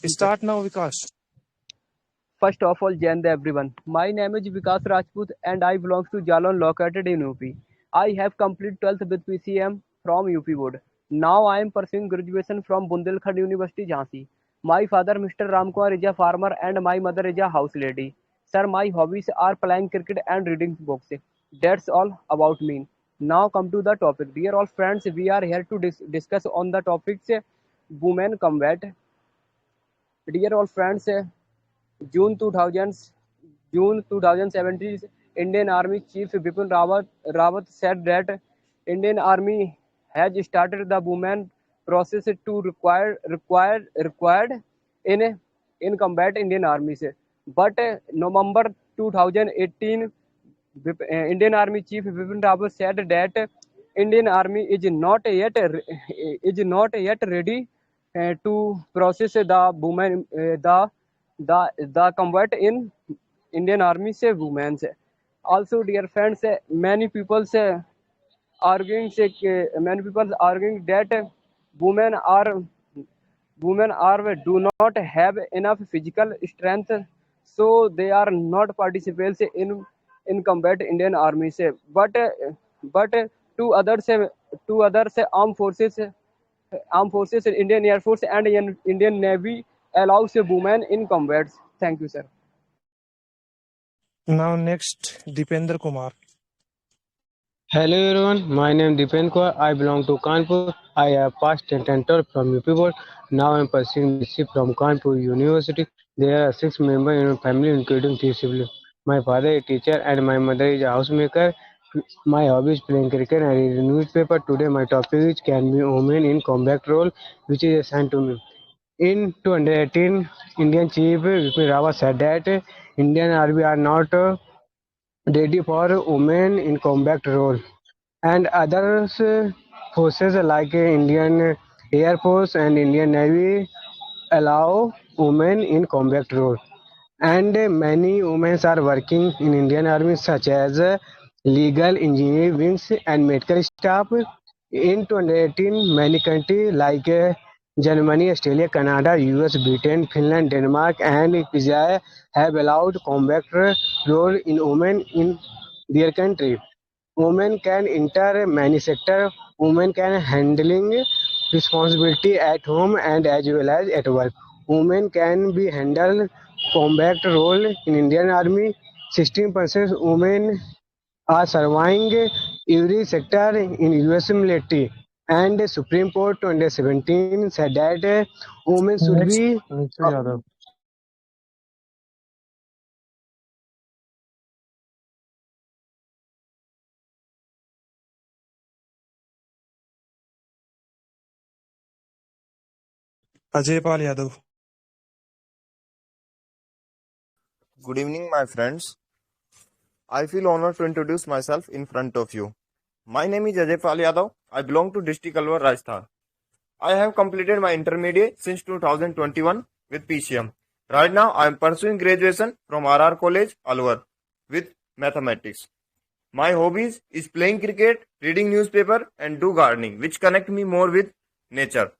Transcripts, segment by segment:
Start now, Vikas. First of all, Jai Hind everyone. My name is Vikas Rajput and I belong to Jalon located in UP. I have completed 12th with PCM from UP board. Now I am pursuing graduation from Bundelkhand University, Jhansi. My father, Mr. Ramkumar, is a farmer and my mother is a house lady. Sir, my hobbies are playing cricket and reading books. That's all about me. Now come to the topic. Dear all friends, we are here to discuss on the topics women combat. Dear all friends, June 2000, June 2017, Indian Army Chief Bipin Rawat said that Indian Army has started the women process to required in in combat Indian armies. But November 2018, Indian Army Chief Bipin Rawat said that Indian Army is not yet ready to process the women the combat in Indian Army से women से. Also, dear friends, many people arguing that women are women are do not have enough physical strength, so they are not participants in combat Indian Army से. But two others armed forces Indian Air Force and Indian Navy allows women in combats. Thank you, sir. Now next, Dipender Kumar. Hello everyone, my name is Dipen Kaur. I belong to Kanpur. I have passed 10th and 12th from UP board. Now I am pursuing BSc from Kanpur University. There are 6 members in my family, including 3 siblings. My father is a teacher and my mother is a housemaker. My hobby is playing cricket and reading newspaper. Today my topic is can be women in combat role, which is assigned to me. In 2018, Indian Chief Bipin Rawat said that Indian Army are not ready for women in combat role, and other forces like Indian Air Force and Indian Navy allow women in combat role. And many women are working in Indian Army, such as legal, engineering wings, and medical staff. In 2018, many countries like Germany, Australia, Canada, US, Britain, Finland, Denmark, and Israel have allowed combat role in women in their country. Women can enter many sectors. Women can handling responsibility at home and as well as at work. Women can be handle combat role in Indian Army. 16% women are surviving every sector in US military. And the Supreme Court 2017 said that women should Next, be Nikhil Yadav. Ajay Pal Yadav. Good evening, my friends. I feel honored to introduce myself in front of you. My name is Ajay Pal Yadav. I belong to district Alwar, Rajasthan. I have completed my intermediate since 2021 with PCM. Right now, I am pursuing graduation from RR College, Alwar, with mathematics. My hobbies is playing cricket, reading newspaper, and do gardening, which connect me more with nature.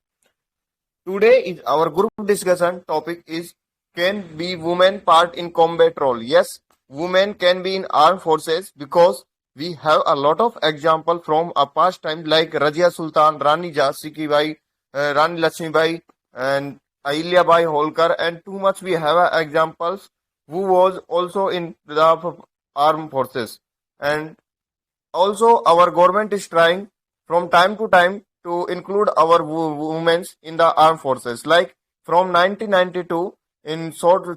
Today is our group discussion topic is can be women part in combat role? Yes, women can be in armed forces because we have a lot of example from a past time like Razia Sultan, Rani Jhansi Bai, Rani Lakshmi Bai, and Ahilya Bai Holkar, and too much we have examples who was also in the armed forces. And also our government is trying from time to time to include our women in the armed forces. Like from 1992,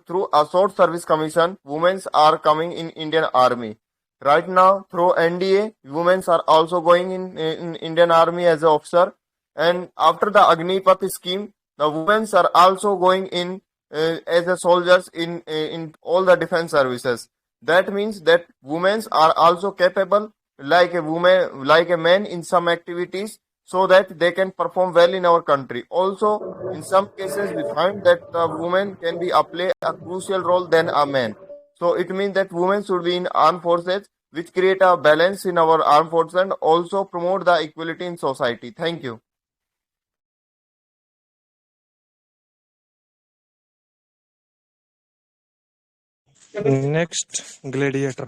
through a short service commission, women are coming in Indian Army. Right now, through NDA, women are also going in Indian Army as an officer. And after the Agnipath scheme, the women are also going in as a soldiers in all the defense services. That means that women are also capable like a man in some activities, so that they can perform well in our country. Also, in some cases, we find that women can be play a crucial role than a man. So it means that women should be in armed forces, which create a balance in our armed forces and also promote the equality in society. Thank you. Next, Gladiator.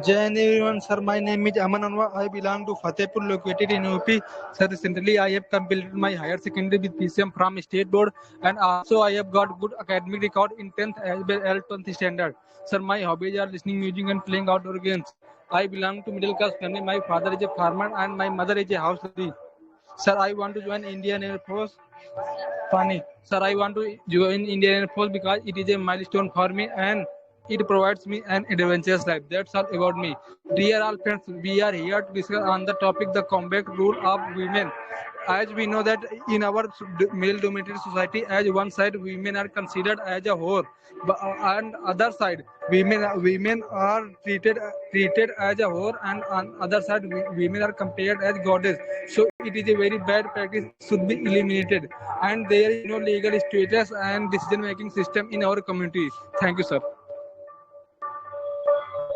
Jai Hind everyone, sir. My name is Aman Anwar. I belong to Fatehpur, located in UP. Sir, recently I have completed my higher secondary with PCM from State Board, and also I have got good academic record in 10th as well as 12th standard. Sir, my hobbies are listening music and playing outdoor games. I belong to middle class family. My father is a farmer and my mother is a house lady. Sir, I want to join Indian Air Force. Funny. Sir, I want to join Indian Air Force because it is a milestone for me and it provides me an adventurous life. That's all about me. Dear all friends, we are here to discuss on the topic the combat role of women. As we know that in our male-dominated society, as one side women are considered as a whore, and other side women are treated as a whore, and on other side women are compared as goddess. So it is a very bad practice, should be eliminated, and there is no legal status and decision making system in our community. Thank you, sir.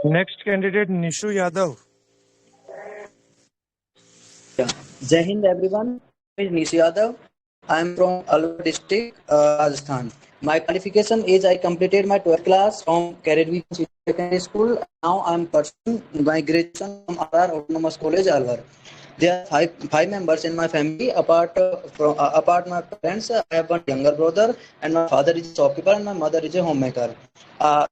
Next candidate, Nishu Yadav. Jai Hind everyone. My name is Nishi Yadav. I am from Alwar district, Rajasthan. My qualification is I completed my 12th class from Karedvi Secondary School. Now I am pursuing my graduation from RR Autonomous College, Alwar. There are five members in my family. Apart my parents, I have one younger brother, and my father is a shopkeeper, and my mother is a homemaker.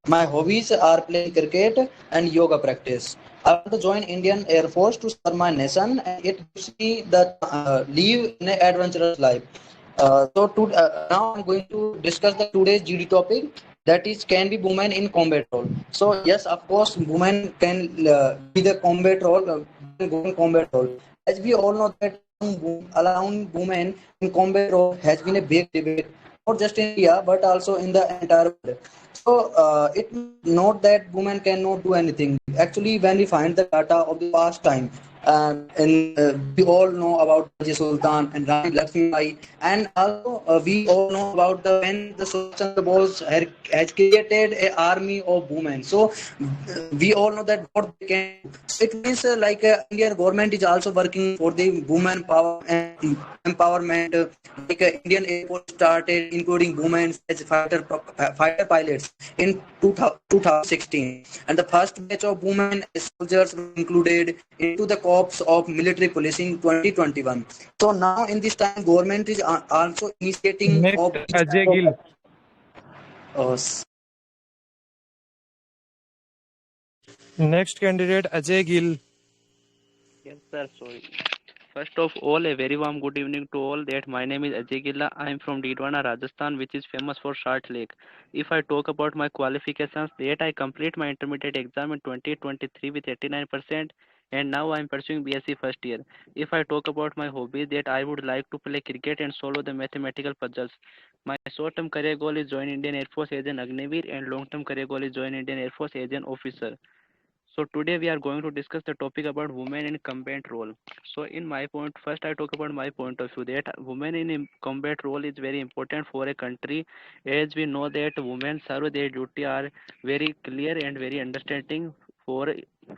My hobbies are playing cricket and yoga practice. I want to join Indian Air Force to serve my nation, and it gives me the live in an adventurous life. Now I'm going to discuss the today's GD topic, that is, can be women in combat role. So yes, of course, women can be the combat role, go in combat role. As we all know that allowing women in combat role has been a big debate, not just in India but also in the entire world. So it not that women cannot do anything. Actually, when we find the data of the past time, we all know about Raja Sultan and Rani Lakshmi Bai, and also we all know about when the Subhash Chandra Bose has created an army of women. So we all know that what they can do. So it means Indian government is also working for the women power and empowerment. Indian Air Force started including women as fighter pilots in 2016, and the first batch of women as soldiers were included into the corps of military policing 2021. So now in this time, government is also initiating Next, of Ajay Gill. uh, Next candidate, Ajay Gill. Yes, sir. Sorry. First of all, a very warm good evening to all. That my name is Ajay Gilla. I am from Didwana, Rajasthan, which is famous for Salt Lake. If I talk about my qualifications, that I complete my intermediate exam in 2023 with 89%, and now I am pursuing BSc first year. If I talk about my hobby, that I would like to play cricket and solve the mathematical puzzles. My short-term career goal is join Indian Air Force as an Agniveer, and long-term career goal is join Indian Air Force as an officer. So today we are going to discuss the topic about women in combat role. So in my point, first I talk about my point of view that women in combat role is very important for a country, as we know that women serve their duty are very clear and very understanding for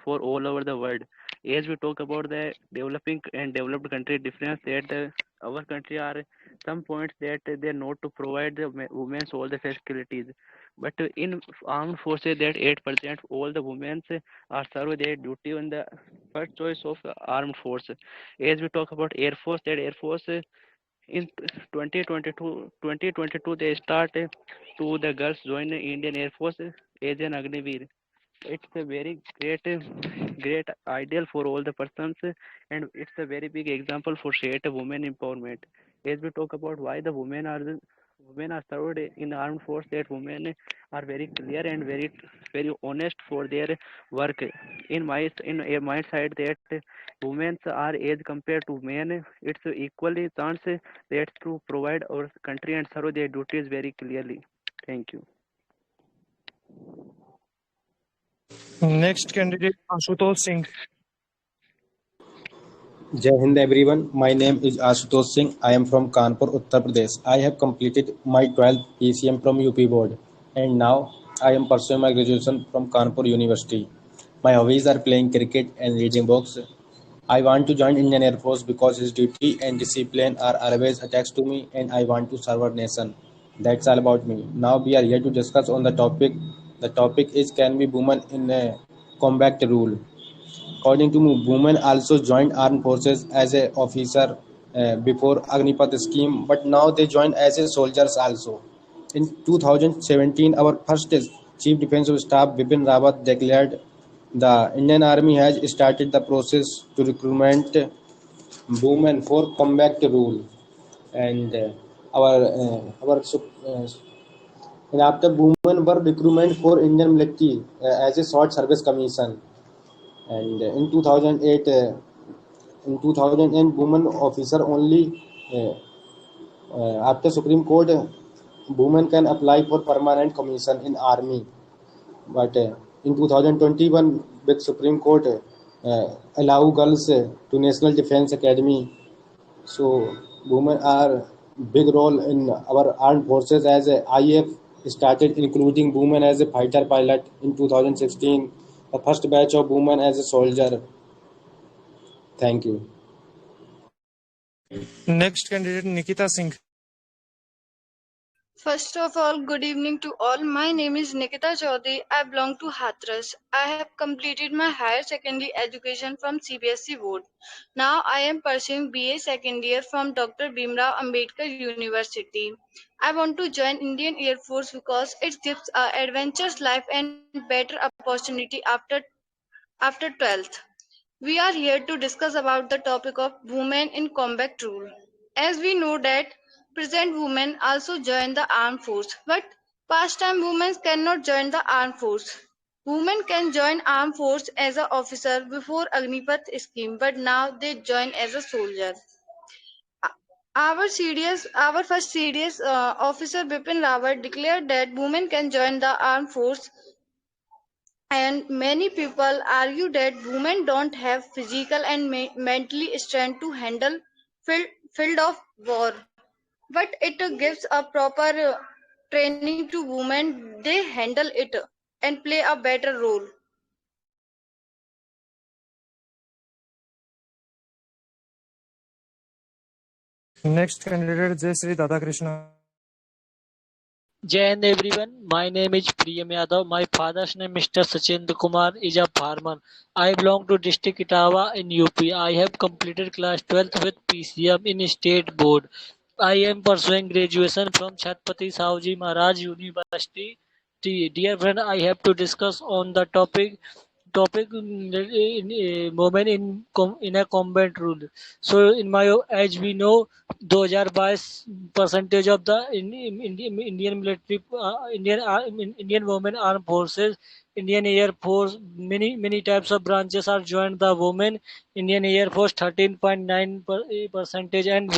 all over the world. As we talk about the developing and developed country difference, that our country are some points that they know to provide the women all the facilities, but in armed forces that 8% all the women are serve their duty in the first choice of armed force. As we talk about air force, that air force in 2022 they start to the girls join the Indian Air Force as an Agniveer. It's a very great ideal for all the persons, and it's a very big example for shared women empowerment. As we talk about why the women are served in armed force, that women are very clear and very honest for their work. In my side, that women are as compared to men, it's equally chance that to provide our country and serve their duties very clearly. Thank you. Next candidate, Ashutosh Singh. Jai Hind everyone. My name is Ashutosh Singh. I am from Kanpur, Uttar Pradesh. I have completed my 12th PCM from UP board, and now I am pursuing my graduation from Kanpur University. My hobbies are playing cricket and reading books. I want to join Indian Air Force because its duty and discipline are always attached to me, and I want to serve our nation. That's all about me. Now we are here to discuss on the topic. The topic is, can be women in a combat rule? According to me, women also joined armed forces as a officer before Agnipath scheme, but now they join as a soldiers also. In 2017, our first Chief Defence Staff Bipin Rawat declared the Indian Army has started the process to recruitment women for combat rule, and and after women were recruitment for Indian military as a short service commission, and in 2008, in 2000, women officer only after Supreme Court, women can apply for permanent commission in army. But in 2021, with Supreme Court allow girls to National Defence Academy. So women are big role in our armed forces, as IF started including women as a fighter pilot in 2016. The first batch of women as a soldier. Thank you. Next candidate Nikita Singh. First of all, good evening to all. My name is Nikita Chaudhary. I belong to Hathras. I have completed my higher secondary education from CBSE board. Now I am pursuing BA second year from Dr. Bhimrao Ambedkar University. I want to join Indian Air Force because it gives a adventurous life and better opportunity after 12th. We are here to discuss about the topic of women in combat rule. As we know that present women also join the armed force, but past time women cannot join the armed force. Women can join armed force as an officer before Agnipath scheme, but now they join as a soldier. Our first CDS officer Bipin Rawat declared that women can join the armed force, and many people argue that women don't have physical and mentally strength to handle field of war. But it gives a proper training to women. They handle it and play a better role. Next candidate Jayashree Radhakrishna. Jai Hind everyone, my name is Priyam Yadav. My father's name Mr. Sachendra Kumar is a farmer. I belong to district Itawa in UP. I have completed class 12th with PCM in state board. I am pursuing graduation from Chhatrapati Shahuji Maharaj University. Dear friend, I have to discuss on the topic women in a combat rule. So in my, as we know, 2022 percentage of the Indian military, Indian women armed forces, Indian Air Force, many types of branches are joined the women. Indian Air Force 13.9 percentage, and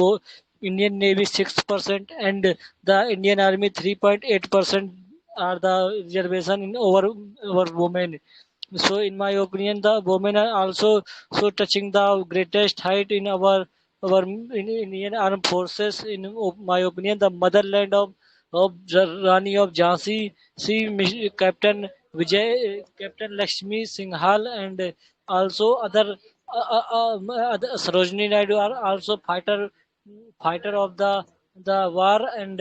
Indian Navy 6%, and the Indian Army 3.8% are the reservation in over women. So in my opinion, the women are also so touching the greatest height in our Indian armed forces. In my opinion, the motherland of Rani of Jhansi, Captain Vijay, Captain Lakshmi Singhal, and also other Sarojini Naidu are also fighter of the war, and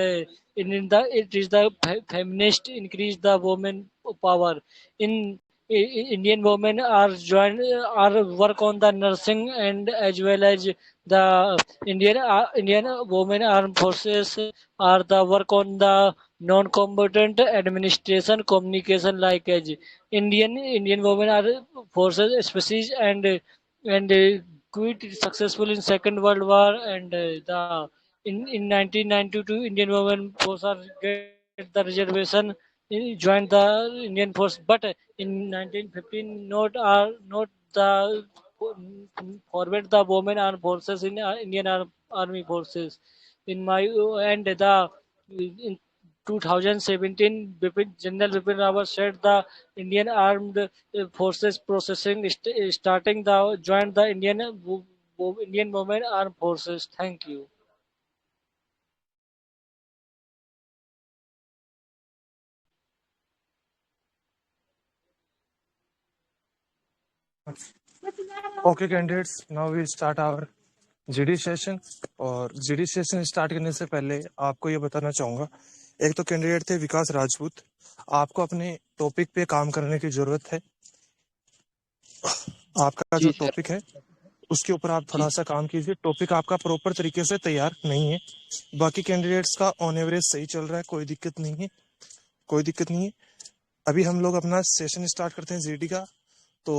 in the it is the feminist increase the women power in Indian women are joined are work on the nursing, and as well as the Indian women armed forces are the work on the non-combatant administration communication, like as Indian women are forces species, and quite successful in Second World War, and the in 1992 Indian women force are get the reservation joined the Indian force, but in 1915 not the forward the women armed forces in Indian army forces. In my and the in 2017, General Bipin Rawat said the Indian armed forces processing starting the joined the Indian women armed forces. Thank you. Okay candidates, now we start our GD session. और GD session start करने से पहले आपको ये बताना चाहूँगा एक तो कैंडिडेट थे विकास राजपूत। आपको अपने टॉपिक पे काम करने की जरूरत है। आपका जो जी सर। टॉपिक है उसके ऊपर आप थोड़ा जी सा काम कीजिए। टॉपिक आपका प्रॉपर तरीके से तैयार नहीं है। बाकी कैंडिडेट्स का ऑन एवरेज सही चल रहा है, कोई दिक्कत नहीं है, कोई दिक्कत नहीं है। अभी हम लोग अपना सेशन स्टार्ट करते हैं जीडी का। तो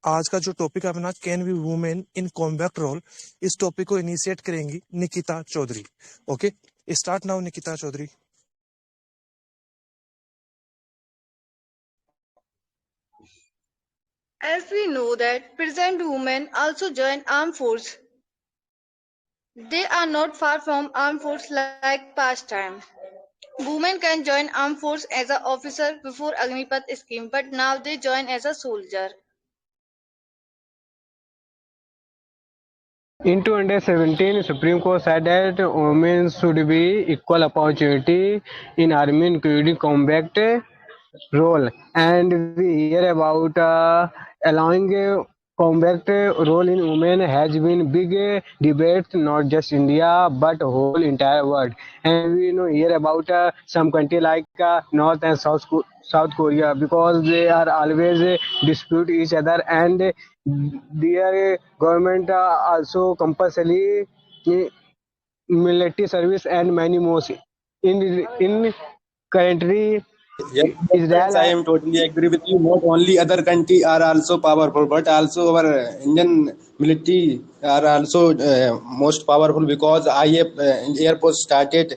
आज का जो टॉपिक है अपना, can be women in combat role, इस टॉपिक को इनिशिएट करेंगी Nikita Chaudhary. Okay, start now Nikita Chaudhary. As we know that present women also join armed force. They are not far from armed force like past time. Women can join armed force as an officer before Agnipath scheme, but now they join as a soldier. In 2017, Supreme Court said that women should be equal opportunity in army, including combat role, and we hear about allowing a combat role in women has been big debate, not just India but whole entire world. And we hear about some country like North and South Korea, because they are always dispute each other, and their government also compulsory military service and many more. In country Yes, yes, friends, Israel. I am totally agree with you. Not only other country are also powerful, but also our Indian military are also most powerful, because IF Air Force started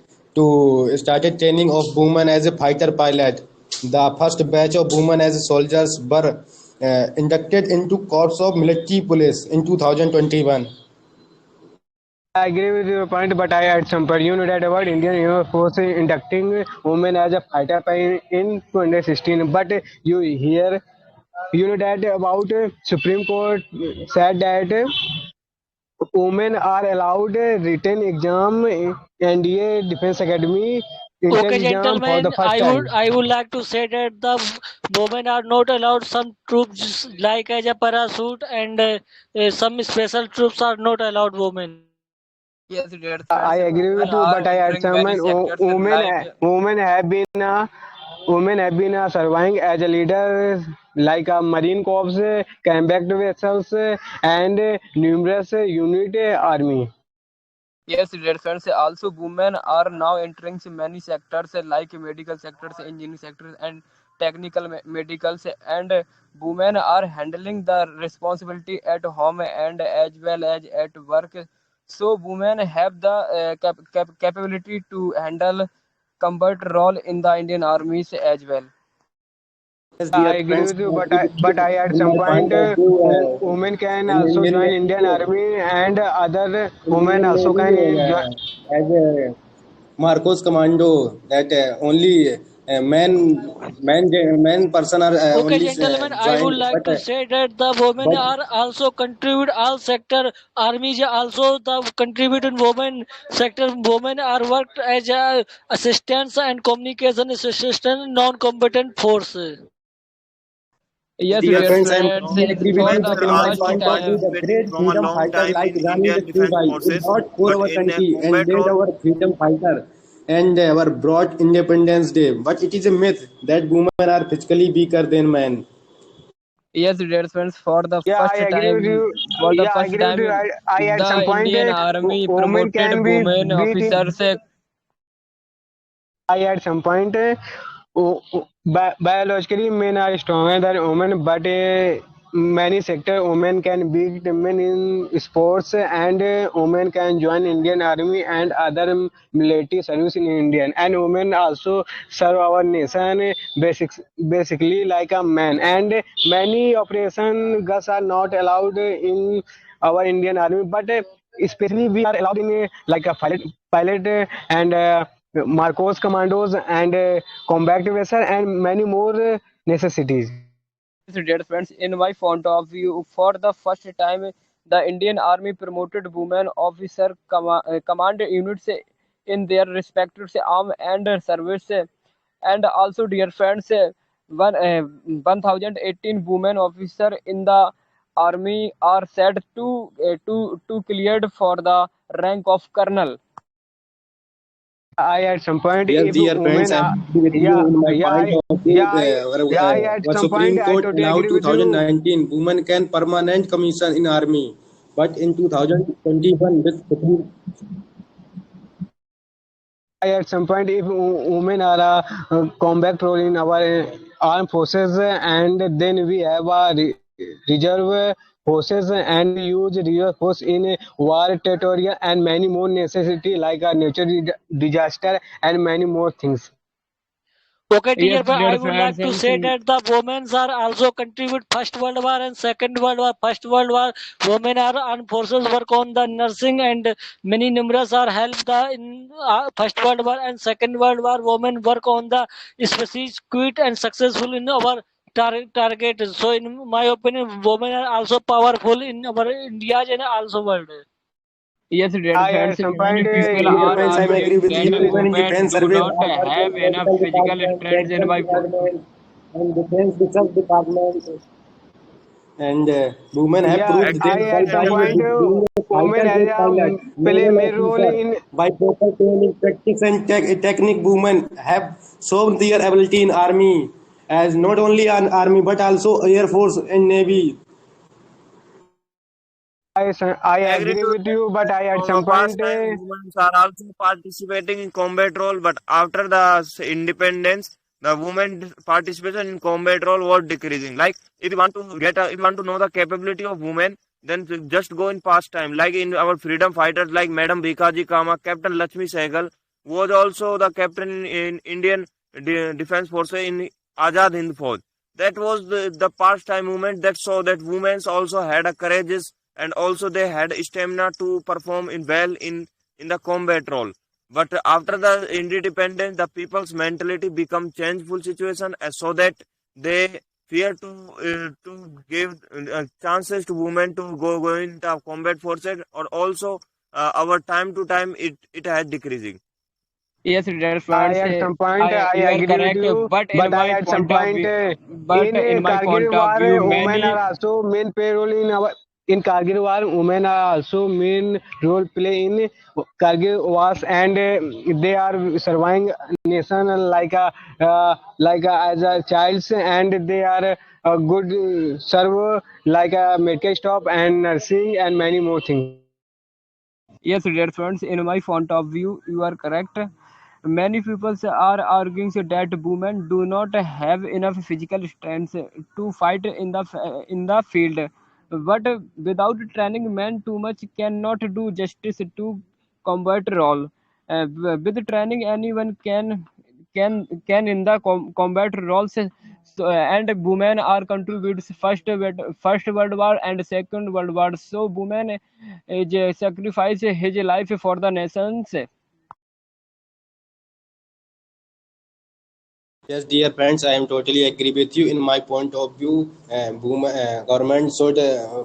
training of women as a fighter pilot. The first batch of women as soldiers were inducted into Corps of Military Police in 2021. I agree with your point, but I add some point. You know that about Indian Air Force inducting women as a fighter pilot in 2016. But you know that about Supreme Court said that women are allowed written exam NDA Defense Academy Okay, entrance exam for the gentlemen, first I would time. like to say that the women are not allowed some troops like as a parachute and some special troops are not allowed women. yes, dear I friends. agree Women with you, are but I add entering some. many sectors Women, like women have been surviving as a leader, like Marine Corps, combat vessels, and numerous unit army. yes, dear friends. Also, women are now entering many sectors like medical sectors, engineering sectors, and technical medicals. And women are handling the responsibility at home and as well as at work. So, women have the capability to handle combat role in the Indian armies as well. Yes, I dear agree friends, with you, I but agree I with but I you. at In some my point point, of view, women can in also Indian join Indian Navy, Army, and other women Indian also Navy can join. as a Marcos Commando, that only men person are Okay, only gentlemen, I would joined, like to say that the women but are also contribute all sector. Armies are also the contributing women sector. Women are worked as a assistants and communication assistant non-combatant force. Yes, dear dear Yes, friends, I am friends. totally women agree with For you. women the But in are my first point of view, time, the participating great from a freedom long fighter time like in Rani Indian Defense Lakshmibai is Forces, not for but our in a country and combat led role. our freedom fighter and our broad Independence Day. But it is a myth that women are physically weaker than men. yes, dear friends. Yeah, I agree with you. For the Yeah, I first agree with you. time, I at the some point, Indian Army women promoted can be women beat in. officers. I at some point, biologically men are stronger than women, but many sector women can beat men in sports, and women can join Indian Army and other military service in Indian, and women also serve our nation basically like a man, and many operation girls are not allowed in our Indian Army, but especially we are allowed in like a pilot and Marcos commandos and combat vessel and many more necessities. Yes, dear friends. In my point of view, for the first time, the Indian Army promoted women officer command units in their respective arm and service. And also, dear friends, 1018 women officer in the army are said to cleared for the rank of colonel. I at some point Yes, if dear friends, women I are agree with you yeah in my yeah point of view. I at Our some point Supreme I Court totally allowed agree with you. 2019 women can permanent commission in army, but in 2021 with Supreme I at some point if women are a combat role in our armed forces and then we have a reserve forces and we use reserve force in war territorial and many more necessity like a natural disaster and many more things. Okay, Yes, dear, but dear I would like friends, to say that the women are also contribute First World War and Second World War. First World War, women are armed forces work on the nursing and many numerous are helped the in First World War and Second World War. Women work on the species quit and successful in our target. So, in my opinion, women are also powerful in our India and also world. yes, dear I friends, at some many point people Dear are friends, I agree arguing with that you. Women in women defense do service not are working have in enough medical physical department, strength in textile my department, and defense research department. And women have yeah proved I their Actually, at some value point being a women fighter has jet a pilot, play naval major role officer. in By proper training, practice, and technique, women have shown their ability in army, as not only an army but also air force and navy. I I agree agree to with that, you but that I at from a some past point time women are also participating in combat role, but after the independence, the women participation in combat role was decreasing. Like if you want to if you want to know the capability of women, then just go in past time. Like in our freedom fighters, like Madam Bhikaji Kama, Captain Lakshmi Sehgal was also the captain in Indian Defense Forces in Azad Hind Fauj. That was the past time movement that saw that women also had a courageous and also they had stamina to perform in well in the combat role. But after the independence, the people's mentality become changeful situation, so that they fear to give chances to women to go in the combat forces, or also our time to time it has decreasing. yes, dear I friends, at some point I you are agree with correct, you, but in but I my at some point of point view, but in in my point Kargil of war, view, women are many also main payroll in our in Kargil war. Women are also main role play in Kargil wars, and they are surviving nation like a, as a child, and they are a good server like a medical stop and nursing and many more things. yes, dear friends, in my point of view, you are correct. Many people are arguing that women do not have enough physical strength to fight in the field. But without training, men too much cannot do justice to combat role. With training, anyone can in the combat roles. So, and women are contributes first world war and second world war. So women sacrifice his life for the nations. Yes, dear friends, I am totally agree with you. In my point of view, government should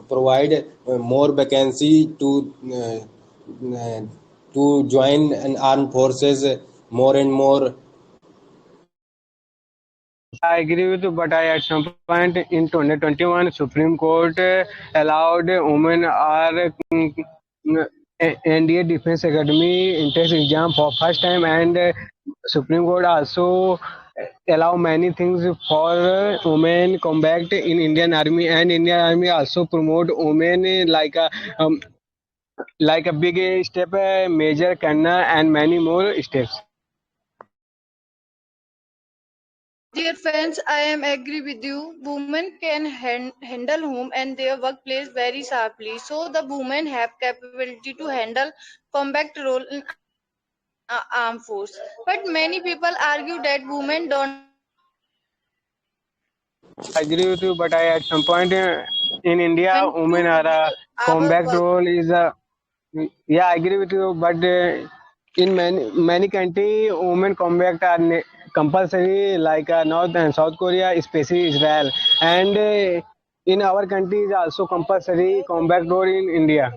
provide more vacancy uh, to join an armed forces more and more. I agree with you, but I at some point in 2021, Supreme Court allowed women are NDA Defense Academy entrance exam for first time, and Supreme Court also allow many things for women combat in Indian Army, and Indian Army also promote women um, like a big step, Major Kanna, and many more steps. Dear friends, I am agree with you. Women can handle home and their workplace very sharply. So the women have capability to handle combat role in armed force. But many people argue that women don't I agree with you, but I at some point in India, want women to are do a our compact work. role is a yeah. I agree with you, but in many country, women compact are compulsory, like North and South Korea, especially Israel, and in our country is also compulsory compact role in India.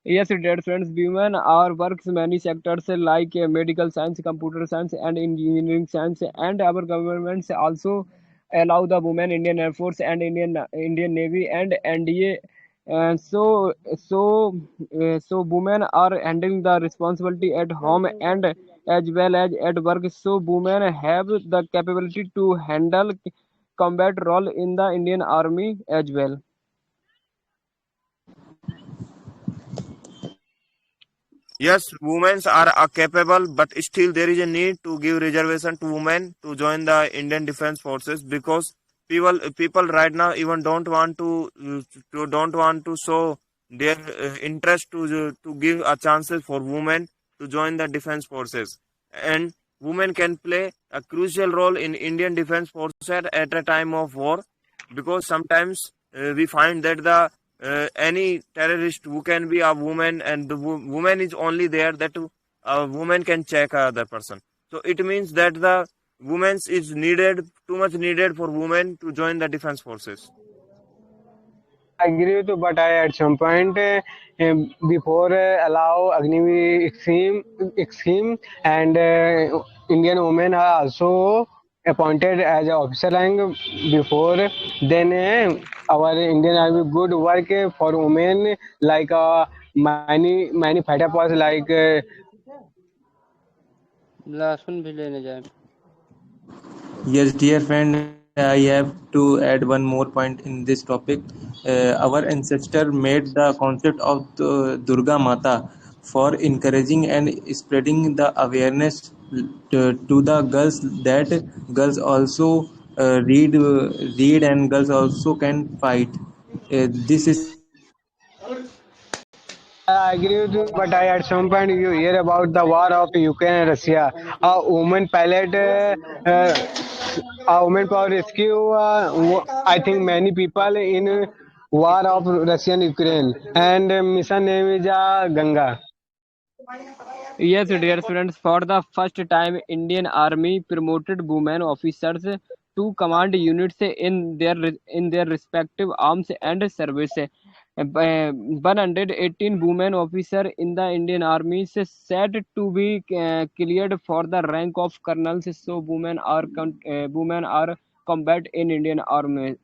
Yes, dear friends, women are works many sectors like medical science, computer science, and engineering science, and our governments also allow the women Indian Air Force and Indian Navy and NDA. And so women are handling the responsibility at home and as well as at work. So women have the capability to handle combat role in the Indian Army as well. Yes, women are capable, but still there is a need to give reservation to women to join the Indian Defense Forces because people right now even don't want to show their interest to give a chances for women to join the defense forces, and women can play a crucial role in Indian Defense Forces at a time of war because sometimes we find that the any terrorist who can be a woman and the woman is only there that a woman can check other person, so it means that the women is needed too much needed for women to join the defense forces. I agree with you, but I at some point before allow Agniveer scheme and Indian women are also appointed as an officer rank before. Then our Indian Army good work for women like many fighter posts like लहसुन भी लेने जाए. Yes, dear friend, I have to add one more point in this topic. Our ancestor made the concept of the Durga Mata for encouraging and spreading the awareness to the girls that girls also read and girls also can fight. This is I agree with you, but I at some point you hear about the war of Ukraine and Russia. A woman pilot, a woman power rescue. I think many people in war of Russia and Ukraine, and mission name is Ganga. Yes, dear friends, for the first time, Indian Army promoted women officers to command units in their respective arms and service. 118 women officers in the Indian Army is said to be cleared for the rank of colonels. So women are combat in Indian Army.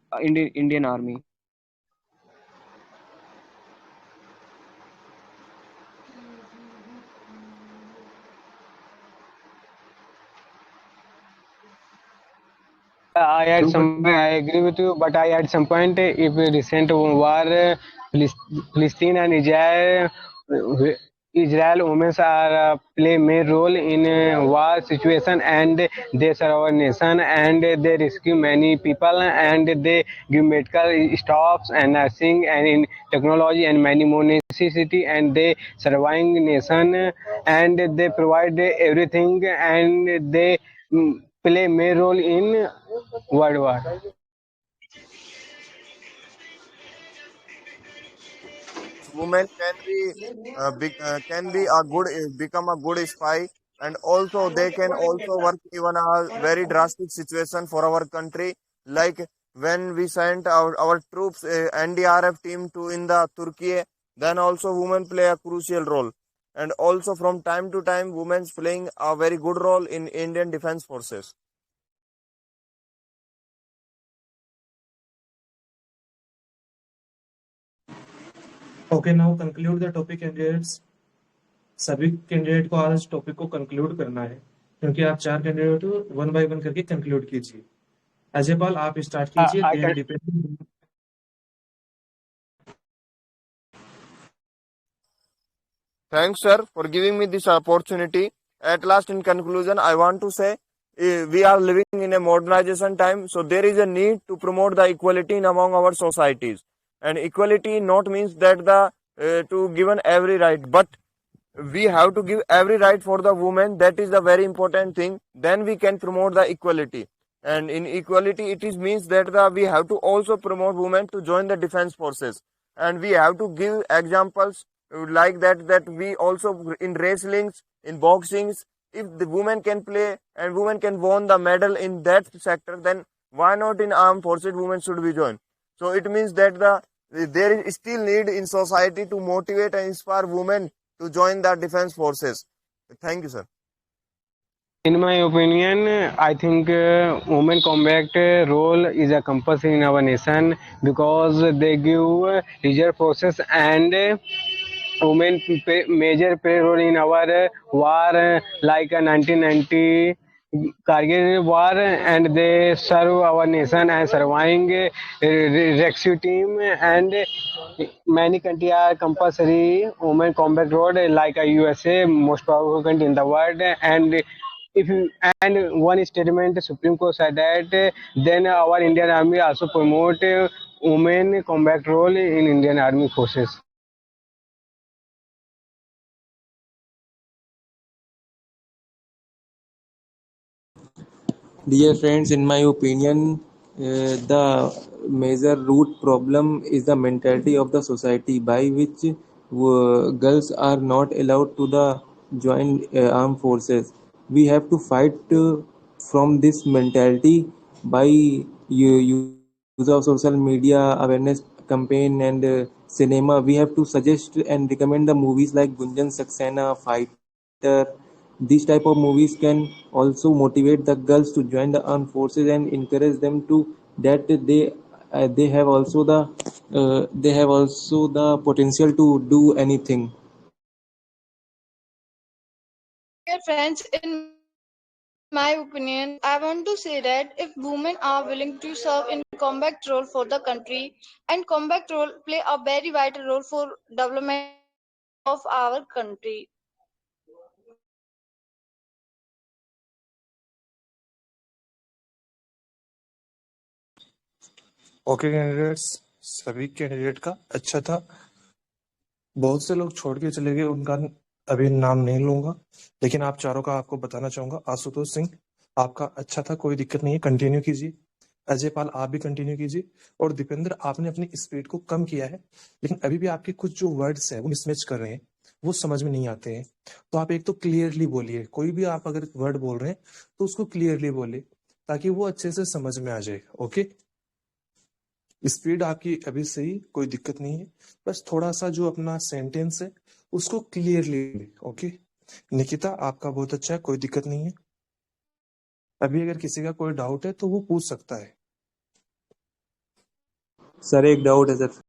I agree with you, but I at some point, if recent war, Palestine and Israel women are play main role in war situation, and they serve our nation, and they rescue many people, and they give medical staffs and nursing and in technology and many more necessity, and they surviving nation, and they provide everything, and they play main role in World War. Women can be can be a good become a good spy, and also they can also work even a very drastic situation for our country, like when we sent our troops NDRF team to in the Turkey, then also women play a crucial role, and also from time to time women playing a very good role in Indian defense forces. Okay, now conclude the topic candidates. सभी candidate को आज topic को conclude करना है क्योंकि आप 4 candidate one by one करके conclude कीजिए. अजय पाल आप स्टार्ट कीजिए. I then can depend. Thanks, sir, for giving me this opportunity. At last, in conclusion, I want to say we are living in a modernization time, so there is a need to promote the equality in among our societies. And equality not means that the to given every right, but we have to give every right for the woman. That is the very important thing. Then we can promote the equality. And in equality, it is means that we have to also promote women to join the defense forces, and we have to give examples like that we also in wrestlings, in boxings, if the women can play and women can win the medal in that sector, then why not in armed forces women should be joined. So it means that there is still need in society to motivate and inspire women to join the defense forces. Thank you, sir. In my opinion, I think women combat role is a compulsory in our nation because they give reserve forces and women major role in our war like 1990 Kargil war, and they serve our nation and surviving rescue team, and many countries are compulsory women combat role like a USA, most powerful country in the world. And if you, and one statement the Supreme Court said that then our Indian Army also promote women combat role in Indian Army forces. Dear friends, in my opinion, the major root problem is the mentality of the society by which girls are not allowed to the join armed forces. We have to fight from this mentality by use of social media, awareness campaign, and cinema. We have to suggest and recommend the movies like Gunjan Saxena, Fighter. These type of movies can also motivate the girls to join the armed forces and encourage them to that they have also the potential to do anything. Dear friends, in my opinion, I want to say that if women are willing to serve in combat role for the country, and combat role play a very vital role for development of our country. Okay candidates, सभी candidate का अच्छा था। बहुत से लोग छोड़ के चले गए, उनका अभी नाम नहीं लूंगा, लेकिन आप चारों का आपको बताना चाहूंगा। आशुतोष सिंह, आपका अच्छा था, कोई दिक्कत नहीं है, कंटिन्यू कीजिए। अजय पाल, आप भी कंटिन्यू कीजिए। और दीपेंद्र, आपने अपनी स्पीड को कम किया है, लेकिन अभी भी आपके कुछ जो वर्ड्स हैं वो मिसमैच कर रहे हैं, वो समझ में नहीं आते हैं। तो आप एक तो क्लियरली बोलिए, कोई भी आप अगर वर्ड बोल रहे हैं तो उसको क्लियरली बोले, ताकि वो अच्छे से समझ में आ जाए। ओके, स्पीड आपकी अभी सही, कोई दिक्कत नहीं है, बस थोड़ा सा जो अपना सेंटेंस है उसको क्लियरली। ओके निकिता, आपका बहुत अच्छा है, कोई दिक्कत नहीं है। अभी अगर किसी का कोई डाउट है तो वो पूछ सकता है। सर एक डाउट है सर।